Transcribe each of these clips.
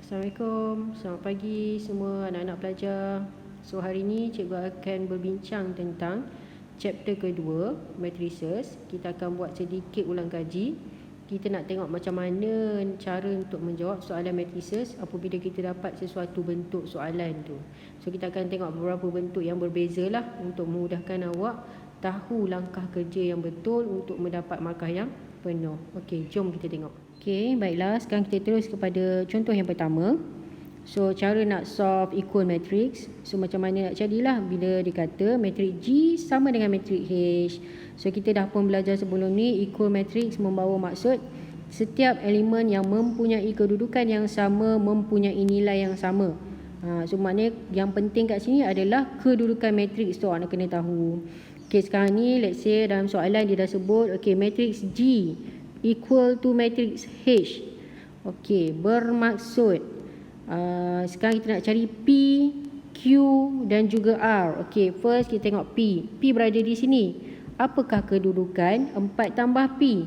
Assalamualaikum, selamat pagi semua anak-anak pelajar. So hari ini cikgu akan berbincang tentang chapter kedua, matrices. Kita akan buat sedikit ulang kaji. Kita nak tengok macam mana cara untuk menjawab soalan matrices apabila kita dapat sesuatu bentuk soalan tu. So kita akan tengok beberapa bentuk yang berbeza lah untuk memudahkan awak tahu langkah kerja yang betul untuk mendapat markah yang penuh. Okey, jom kita tengok. Okey, baiklah. Sekarang kita terus kepada contoh yang pertama. So, cara nak solve equal matrix. So, macam mana nak carilah bila dikata matrix G sama dengan matrix H. So, kita dah pun belajar sebelum ni, equal matrix membawa maksud setiap elemen yang mempunyai kedudukan yang sama mempunyai nilai yang sama. So, maknanya yang penting kat sini adalah kedudukan matrix tu nak kena tahu. Okey, sekarang ni let's say dalam soalan dia dah sebut, okey, matrix G equal to matrix H. Okey, bermaksud sekarang kita nak cari P, Q dan juga R. Okey, first kita tengok P. P berada di sini. Apakah kedudukan 4 tambah P?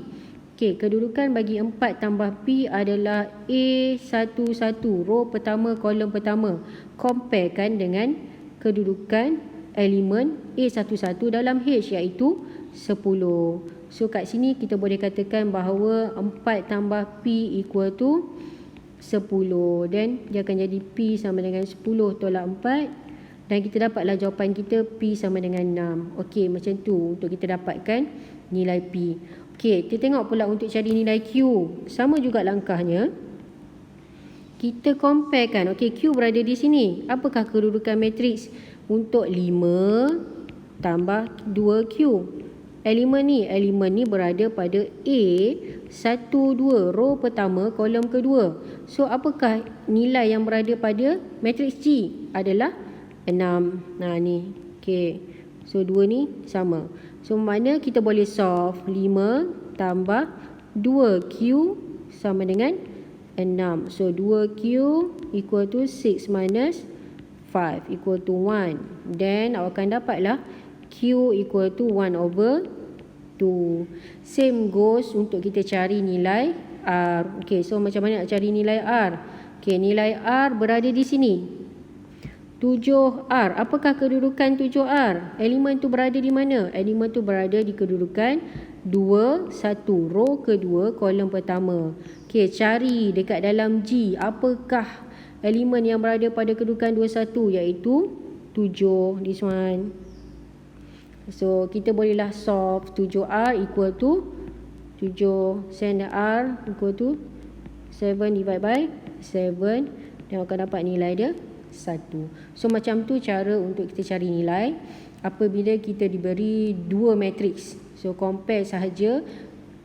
Okey, kedudukan bagi 4 tambah P adalah A11, row pertama, kolom pertama. Comparekan dengan kedudukan elemen A11 dalam H iaitu 10. So kat sini kita boleh katakan bahawa 4 tambah P equal to 10. Dan dia akan jadi P sama dengan 10 tolak 4. Dan kita dapatlah jawapan kita P sama dengan 6. Okey, macam tu untuk kita dapatkan nilai P. Okey, kita tengok pula untuk cari nilai Q. Sama juga langkahnya. Kita comparekan. Okey, Q berada di sini. Apakah kedudukan matriks untuk 5 tambah 2Q? Elemen ni berada pada A12, row pertama, kolom kedua. So, apakah nilai yang berada pada matriks G? Adalah 6. Ni. Okey. So, 2 ni sama. So, mana kita boleh solve 5 tambah 2Q sama dengan 6. So, 2Q equal to 6 minus 5 equal to 1. Then, awak akan dapatlah Q equal to 1 over 2. Same goes untuk kita cari nilai R. Okey, so macam mana nak cari nilai R? Okey, nilai R berada di sini. 7R. Apakah kedudukan 7R? Elemen tu berada di mana? Elemen tu berada di kedudukan 2, 1, row kedua, kolom pertama. Okey, cari dekat dalam G. Apakah elemen yang berada pada kedudukan 21 iaitu 7. This one. So, kita bolehlah solve 7R equal to 7 send R equal to 7 divide by 7. Dan akan dapat nilai dia 1. So, macam tu cara untuk kita cari nilai apabila kita diberi dua matriks. So, compare sahaja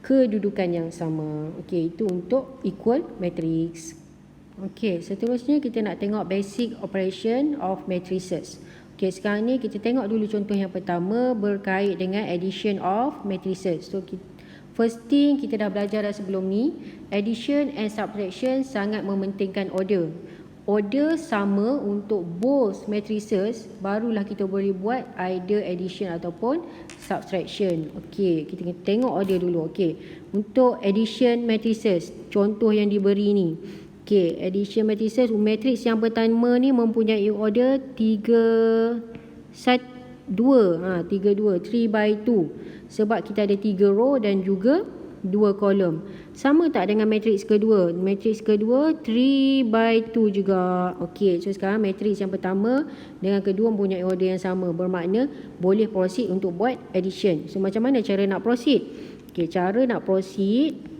kedudukan yang sama. Okey, itu untuk equal matrix. Okey, seterusnya kita nak tengok basic operation of matrices. Okey, sekarang ni kita tengok dulu contoh yang pertama berkait dengan addition of matrices. So, first thing kita dah belajar dah sebelum ni, addition and subtraction sangat mementingkan order. Order sama untuk both matrices, barulah kita boleh buat either addition ataupun subtraction. Okey, kita tengok order dulu. Okey, untuk addition matrices, contoh yang diberi ni. Okey, addition matrices, matriks yang pertama ni mempunyai order 3, 2. 3 by 2. Sebab kita ada 3 row dan juga 2 kolom. Sama tak dengan matriks kedua? Matriks kedua 3 by 2 juga. Okey, so sekarang matriks yang pertama dengan kedua mempunyai order yang sama. Bermakna boleh proceed untuk buat addition. So, macam mana cara nak proceed? Okey, cara nak proceed,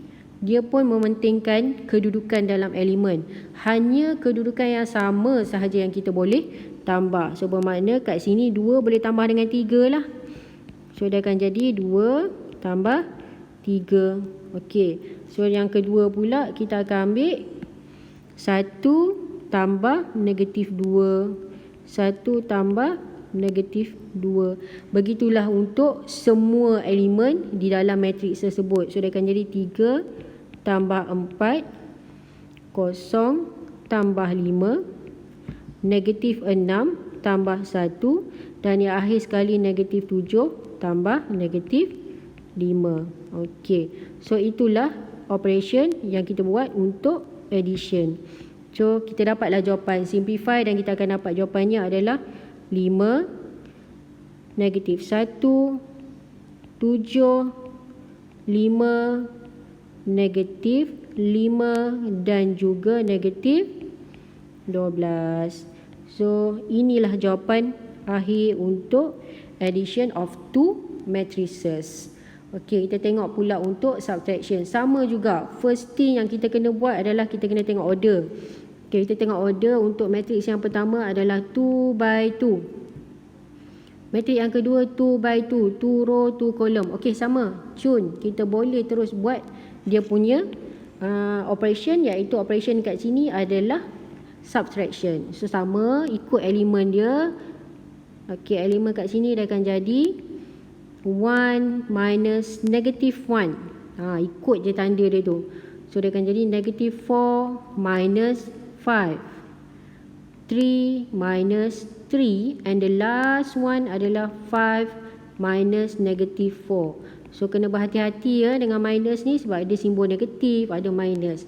dia pun mementingkan kedudukan dalam elemen. Hanya kedudukan yang sama sahaja yang kita boleh tambah. So, bermakna kat sini 2 boleh tambah dengan 3 lah. So, dia akan jadi 2 tambah 3. Okey. So, yang kedua pula kita akan ambil 1 tambah negatif 2. 1 tambah negatif 2. Begitulah untuk semua elemen di dalam matriks tersebut. So, dia akan jadi 3 tambah 4, 0 tambah 5, negatif 6 tambah 1, dan yang akhir sekali negatif 7 tambah negatif 5. Okey, so itulah operation yang kita buat untuk addition. So kita dapatlah jawapan. Simplify dan kita akan dapat jawapannya adalah 5, negatif 1, 7, 5, negatif 5 dan juga negatif 12. So inilah jawapan akhir untuk addition of two matrices. Okey, kita tengok pula untuk subtraction. Sama juga. First thing yang kita kena buat adalah kita kena tengok order. Okey, kita tengok order untuk matrix yang pertama adalah 2 by 2. Matrix yang kedua 2 by 2. 2 row, 2 column. Okey, sama. Cun, kita boleh terus buat dia punya operation, iaitu operation kat sini adalah subtraction. So sama, ikut elemen dia. Okey, elemen kat sini dia akan jadi 1 minus negative 1. Ikut je tanda dia tu. So dia akan jadi negative 4 minus 5. 3 minus 3. And the last one adalah 5 minus negative 4. So kena berhati-hati ya dengan minus ni sebab ada simbol negatif, ada minus.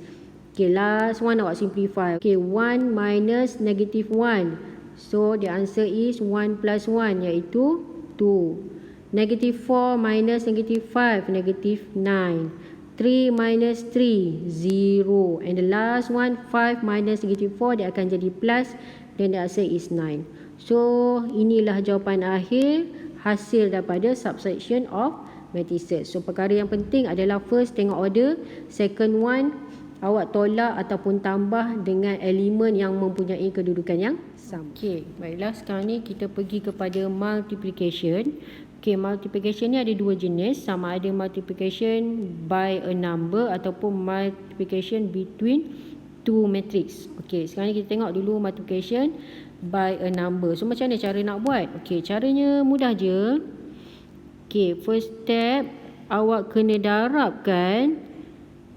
Okay, last one awak simplify. Okay, 1 minus negative 1. So the answer is 1 plus 1 iaitu 2. Negative 4 minus negative 5, negative 9. 3 minus 3, 0. And the last one, 5 minus negative 4, dia akan jadi plus. Dan the answer is 9. So, inilah jawapan akhir hasil daripada subtraction of matrices. So, perkara yang penting adalah first, tengok order. Second one, awak tolak ataupun tambah dengan elemen yang mempunyai kedudukan yang sama. Okay, baiklah sekarang ni kita pergi kepada multiplication. Okay, multiplication ni ada dua jenis. Sama ada multiplication by a number ataupun multiplication between two matrix. Okay, sekarang ni kita tengok dulu multiplication by a number. So, macam mana cara nak buat? Okay, caranya mudah je. Okay, first step, awak kena darabkan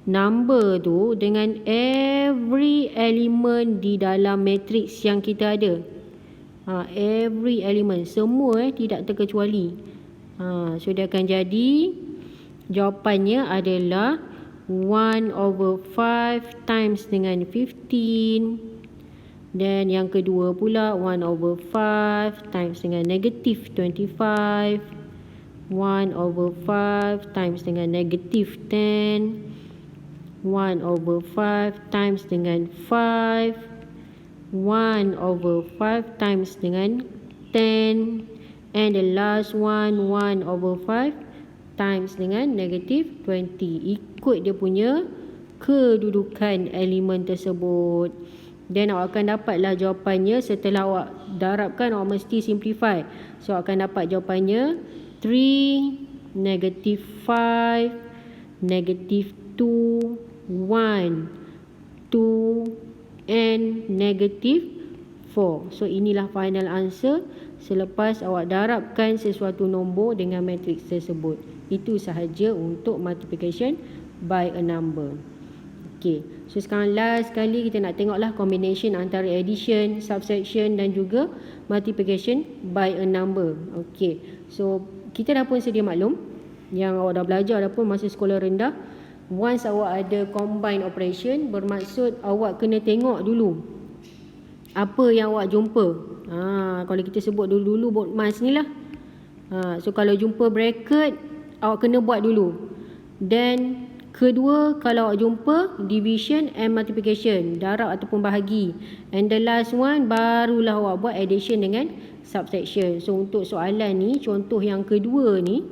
number tu dengan every element di dalam matrix yang kita ada. Every element, semua tidak terkecuali. So dia akan jadi jawapannya adalah 1 over 5 times dengan 15. Dan yang kedua pula 1 over 5 times dengan negative 25. 1 over 5 times dengan negative 10. 1 over 5 times dengan 5. 1 over 5 times dengan 10. And the last one 1 over 5 times dengan negative 20. Ikut dia punya kedudukan elemen tersebut. Dan awak akan dapatlah jawapannya setelah awak darabkan. Awak mesti simplify. So awak akan dapat jawapannya 3, negative 5, negative 2, 1, 2 and negative 4. So inilah final answer selepas awak darabkan sesuatu nombor dengan matrix tersebut. Itu sahaja untuk multiplication by a number. Okay, so sekarang last sekali kita nak tengoklah combination antara addition, subtraction dan juga multiplication by a number. Okay, so kita dah pun sedia maklum yang awak dah belajar dah pun masa sekolah rendah. Once awak ada combine operation, bermaksud awak kena tengok dulu apa yang awak jumpa. Kalau kita sebut dulu board mas ni lah. So kalau jumpa bracket, awak kena buat dulu. Dan kedua, kalau awak jumpa division and multiplication, darab ataupun bahagi. And the last one, barulah awak buat addition dengan subtraction. So untuk soalan ni, contoh yang kedua ni,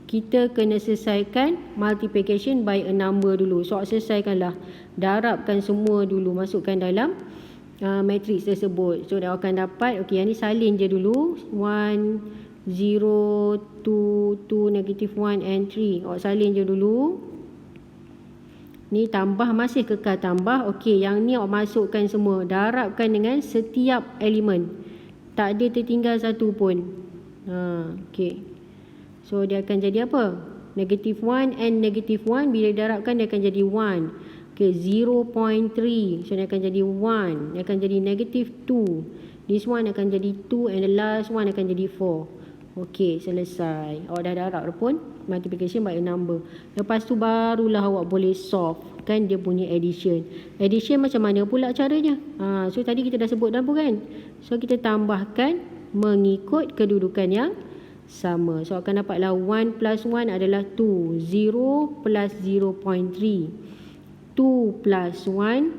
kita kena selesaikan multiplication by a number dulu. So awak selesaikanlah, darabkan semua dulu, masukkan dalam matrix tersebut. So awak akan dapat, okay, yang ni salin je dulu. 1, 0, 2, 2, negative 1 and 3. Awak salin je dulu. Ni tambah, masih kekal tambah. Okey, yang ni awak masukkan semua. Darabkan dengan setiap elemen. Tak ada tertinggal satu pun. Okey. So dia akan jadi apa? Negative 1 and negative 1 bila darabkan dia akan jadi 1. Okey, 0.3. So dia akan jadi 1. Dia akan jadi negative 2. This one akan jadi 2 and the last one akan jadi 4. Okey, selesai. Awak dah darab pun multiplication by a number. Lepas tu barulah awak boleh solve buatkan dia punya addition. Addition macam mana pula caranya? So tadi kita dah sebut dah kan? So kita tambahkan mengikut kedudukan yang sama. So akan dapatlah 1 plus 1 adalah 2. 0 plus 0.3. 2 plus 1.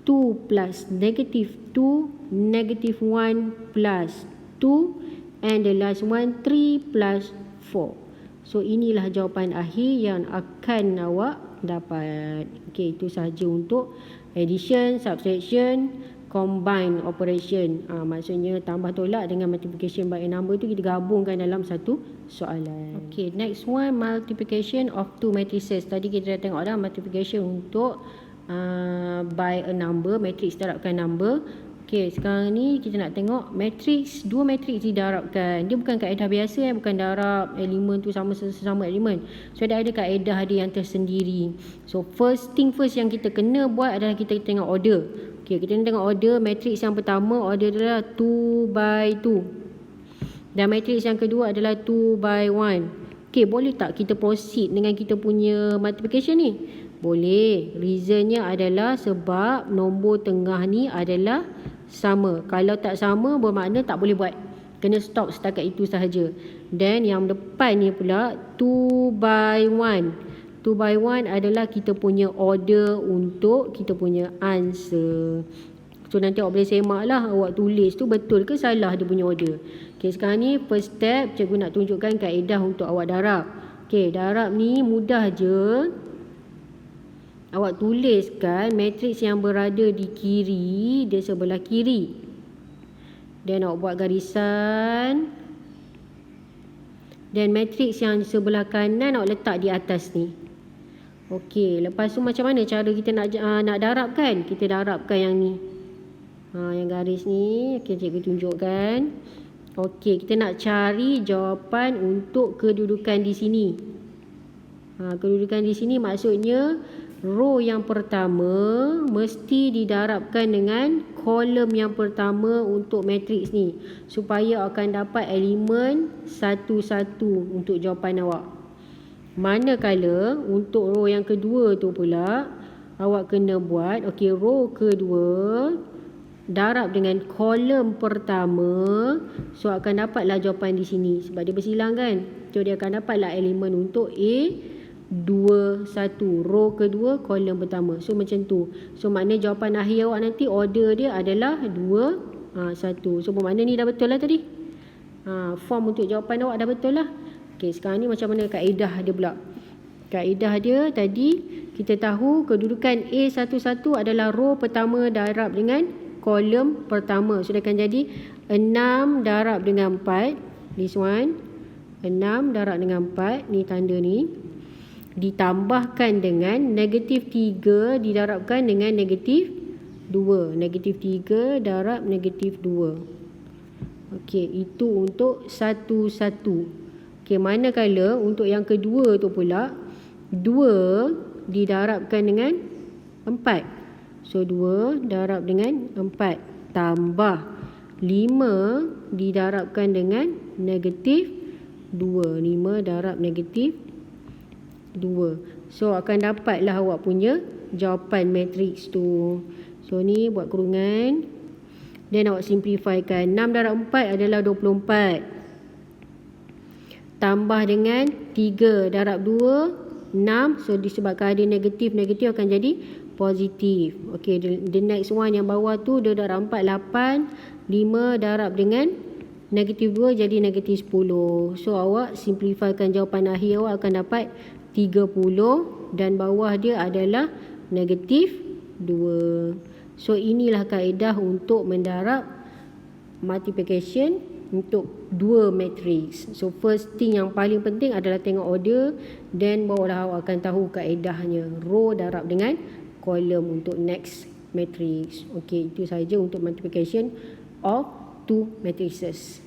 2 plus negative 2. Negative 1 plus 2. And the last one 3 plus 4. So inilah jawapan akhir yang akan awak dapat. Okey, itu sahaja untuk addition, subtraction, combine operation. Maksudnya tambah tolak dengan multiplication by a number tu kita gabungkan dalam satu soalan. Okey, next one multiplication of two matrices. Tadi kita dah tengok dah multiplication untuk by a number, matrix darabkan number. Okey, sekarang ni kita nak tengok matrix, dua matrix didarabkan. Dia bukan kaedah biasa, bukan darab elemen tu sama elemen. So ada kaedah dia yang tersendiri. So first thing first yang kita kena buat adalah kita tengok order. Okey, kita tengok order matrix yang pertama, order adalah 2 by 2. Dan matrix yang kedua adalah 2 by 1. Okey, boleh tak kita proceed dengan kita punya multiplication ni? Boleh. Reasonnya adalah sebab nombor tengah ni adalah sama. Kalau tak sama bermakna tak boleh buat. Kena stop setakat itu sahaja. Dan yang depan ni pula 2 by 1. 2 by 1 adalah kita punya order untuk kita punya answer. So nanti awak boleh semak lah, awak tulis tu betul ke salah dia punya order. Okay, sekarang ni first step cikgu nak tunjukkan kaedah untuk awak darab. Okay, darab ni mudah je. Awak tuliskan matrix yang berada di kiri, dia sebelah kiri. Dan awak buat garisan. Dan matrix yang sebelah kanan awak letak di atas ni. Okey, lepas tu macam mana cara kita nak darabkan? Kita darabkan yang ni. Yang garis ni, okey cikgu tunjukkan. Okey, kita nak cari jawapan untuk kedudukan di sini. Kedudukan di sini maksudnya row yang pertama mesti didarabkan dengan kolom yang pertama untuk matrix ni supaya akan dapat elemen satu-satu untuk jawapan awak. Manakala untuk row yang kedua tu pula awak kena buat row kedua darab dengan kolom pertama, so akan dapatlah jawapan di sini sebab dia bersilang kan. So dia akan dapatlah elemen untuk A21, row kedua kolom pertama. So macam tu. So makna jawapan akhir awak nanti order dia adalah 2 1. So bermakna ni dah betul lah tadi. Form untuk jawapan awak dah betul lah. Okey, sekarang ni macam mana kaedah dia pula? Kaedah dia tadi kita tahu kedudukan A11 adalah row pertama darab dengan kolom pertama. So dia akan jadi 6 darab dengan 4. This one 6 darab dengan 4. Ni tanda ni. Ditambahkan dengan negatif 3 didarabkan dengan negatif 2. Negatif 3 darab negatif 2. Okey, itu untuk 1 1. Okey, manakala untuk yang kedua tu pula 2 didarabkan dengan 4. So 2 darab dengan 4 tambah 5 didarabkan dengan negatif 2. 5 darab negatif 2. So akan dapatlah awak punya jawapan matrix tu. So ni buat kurungan. Dan awak simplifykan. 6 darab 4 adalah 24. Tambah dengan 3 darab 2 6. So disebabkan ada negatif akan jadi positif. Okey, the next one yang bawah tu 2 darab 4 8. 5 darab dengan negatif 2 jadi negatif 10. So awak simplifykan jawapan akhir awak akan dapat 30 dan bawah dia adalah negatif 2. So inilah kaedah untuk mendarab multiplication untuk dua matrix. So first thing yang paling penting adalah tengok order, dan barulah awak akan tahu kaedahnya. Row darab dengan kolom untuk next matrix. Okey, itu saja untuk multiplication of two matrices.